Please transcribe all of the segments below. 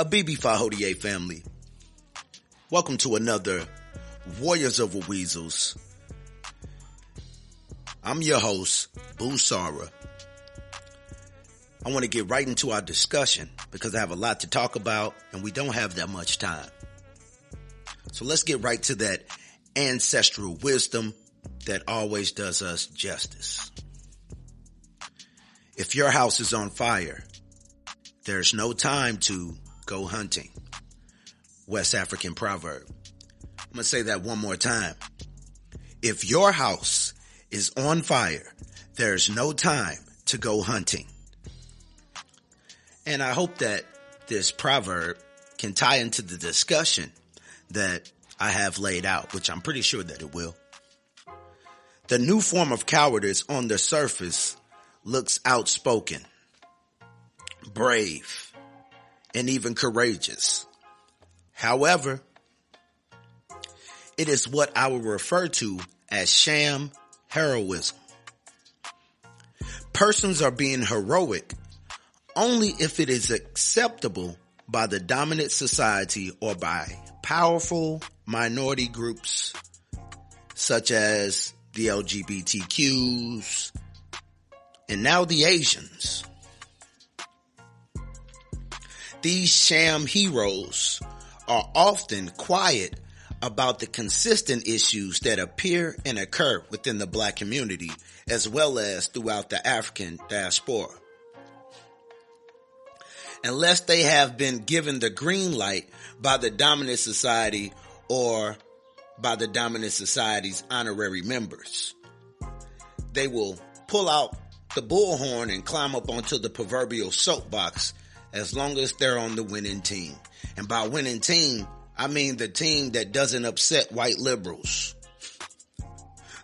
A BB Fahodie family. Welcome to another Warriors Over Weasels. I'm your host, Busara. I want to get right into our discussion because I have a lot to talk about and we don't have that much time. So let's get right to that ancestral wisdom that always does us justice. If your house is on fire, there's no time to go hunting. West African proverb. I'm going to say that one more time. If your house is on fire, there's no time to go hunting. And I hope that this proverb can tie into the discussion that I have laid out, which I'm pretty sure that it will. The new form of cowardice on the surface looks outspoken, brave, and even courageous. However, it is what I will refer to as sham heroism. Persons are being heroic only if it is acceptable by the dominant society or by powerful minority groups such as the LGBTQs and now the Asians. These sham heroes are often quiet about the consistent issues that appear and occur within the black community as well as throughout the African diaspora. Unless they have been given the green light by the dominant society or by the dominant society's honorary members, they will pull out the bullhorn and climb up onto the proverbial soapbox as long as they're on the winning team. And by winning team, I mean the team that doesn't upset white liberals.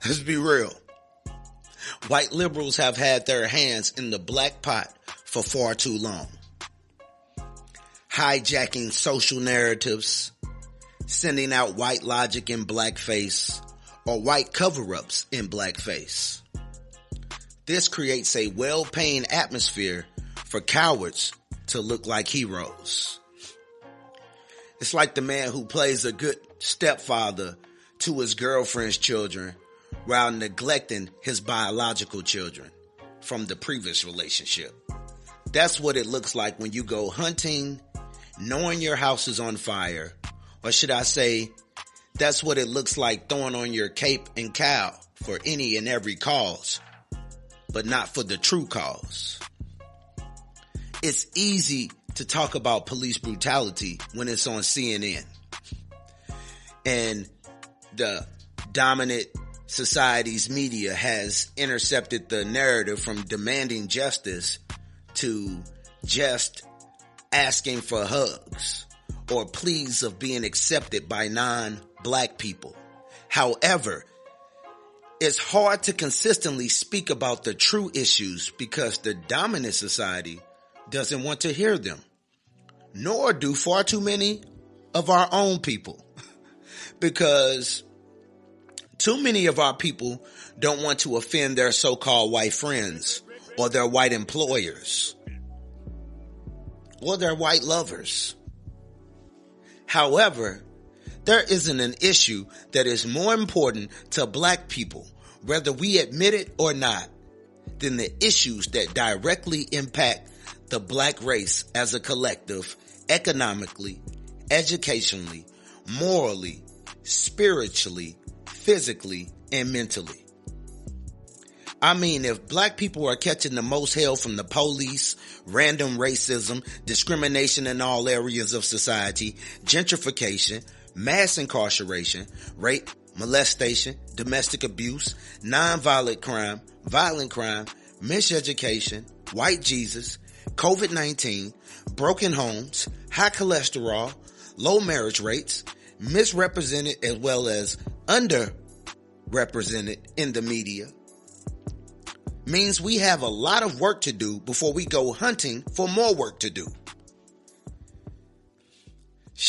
Let's be real. White liberals have had their hands in the black pot for far too long. Hijacking social narratives, sending out white logic in blackface, or white cover-ups in blackface. This creates a well-paying atmosphere for cowards to look like heroes. It's like the man who plays a good stepfather to his girlfriend's children while neglecting his biological children from the previous relationship. That's what it looks like when you go hunting, knowing your house is on fire, or should I say, that's what it looks like throwing on your cape and cowl for any and every cause, but not for the true cause. It's easy to talk about police brutality when it's on CNN. And the dominant society's media has intercepted the narrative from demanding justice to just asking for hugs or pleas of being accepted by non-black people. However, it's hard to consistently speak about the true issues because the dominant society doesn't want to hear them, nor do far too many of our own people, because too many of our people don't want to offend their so-called white friends or their white employers or their white lovers. However, there isn't an issue that is more important to black people, whether we admit it or not, than the issues that directly impact the black race as a collective, economically, educationally, morally, spiritually, physically, and mentally. I mean, if black people are catching the most hell from the police, random racism, discrimination in all areas of society, gentrification, mass incarceration, rape, molestation, domestic abuse, nonviolent crime, violent crime, miseducation, white Jesus, COVID-19, broken homes, high cholesterol, low marriage rates, misrepresented as well as underrepresented in the media, means we have a lot of work to do before we go hunting for more work to do.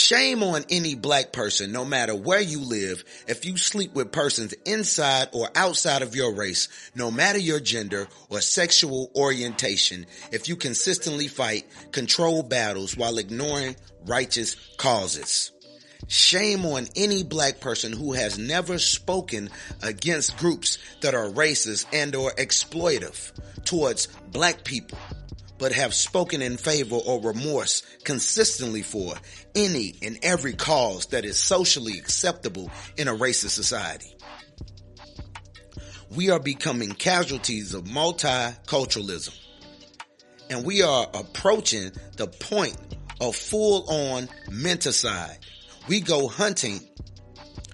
Shame on any black person, no matter where you live, if you sleep with persons inside or outside of your race, no matter your gender or sexual orientation, if you consistently fight controlled battles while ignoring righteous causes. Shame on any black person who has never spoken against groups that are racist and or exploitive towards black people, but have spoken in favor or remorse consistently for any and every cause that is socially acceptable in a racist society. We are becoming casualties of multiculturalism, and we are approaching the point of full-on menticide. We go hunting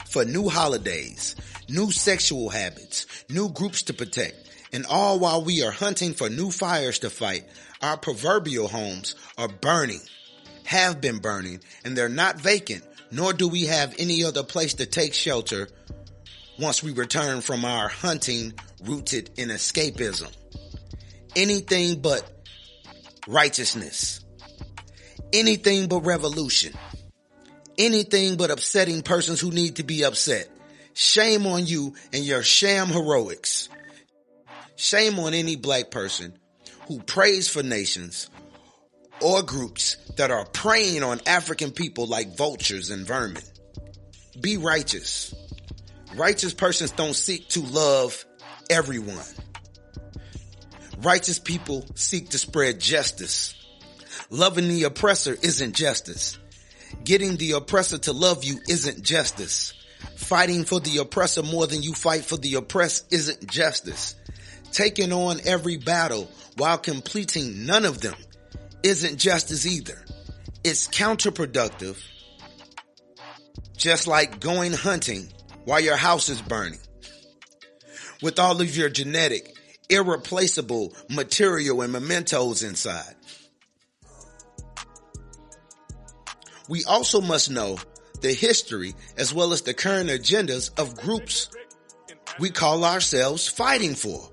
for new holidays, new sexual habits, new groups to protect, and all while we are hunting for new fires to fight, our proverbial homes are burning, have been burning, and they're not vacant, nor do we have any other place to take shelter once we return from our hunting rooted in escapism. Anything but righteousness. Anything but revolution. Anything but upsetting persons who need to be upset. Shame on you and your sham heroics. Shame on any black person who prays for nations or groups that are preying on African people like vultures and vermin. Be righteous. Righteous persons don't seek to love everyone. Righteous people seek to spread justice. Loving the oppressor isn't justice. Getting the oppressor to love you isn't justice. Fighting for the oppressor more than you fight for the oppressed isn't justice. Taking on every battle while completing none of them isn't justice either. It's counterproductive, just like going hunting while your house is burning, with all of your genetic, irreplaceable material and mementos inside. We also must know the history as well as the current agendas of groups we call ourselves fighting for,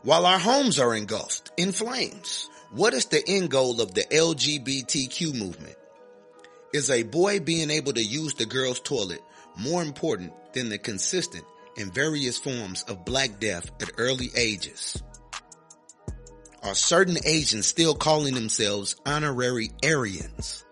while our homes are engulfed in flames. What is the end goal of the LGBTQ movement? Is a boy being able to use the girl's toilet more important than the consistent and various forms of black death at early ages? Are certain Asians still calling themselves honorary Aryans?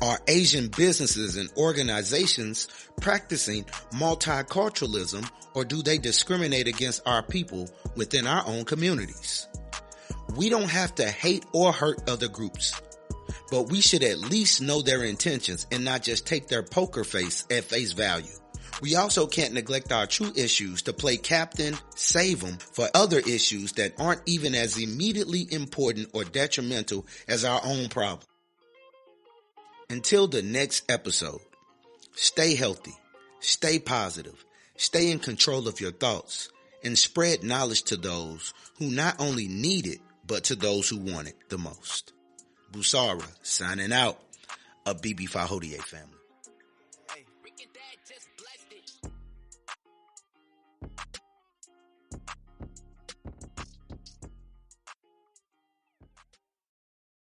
Are Asian businesses and organizations practicing multiculturalism, or do they discriminate against our people within our own communities? We don't have to hate or hurt other groups, but we should at least know their intentions and not just take their poker face at face value. We also can't neglect our true issues to play captain, save them for other issues that aren't even as immediately important or detrimental as our own problem. Until the next episode, stay healthy, stay positive, stay in control of your thoughts, and spread knowledge to those who not only need it, but to those who want it the most. Busara, signing out, a BB Fahodie family. Hey.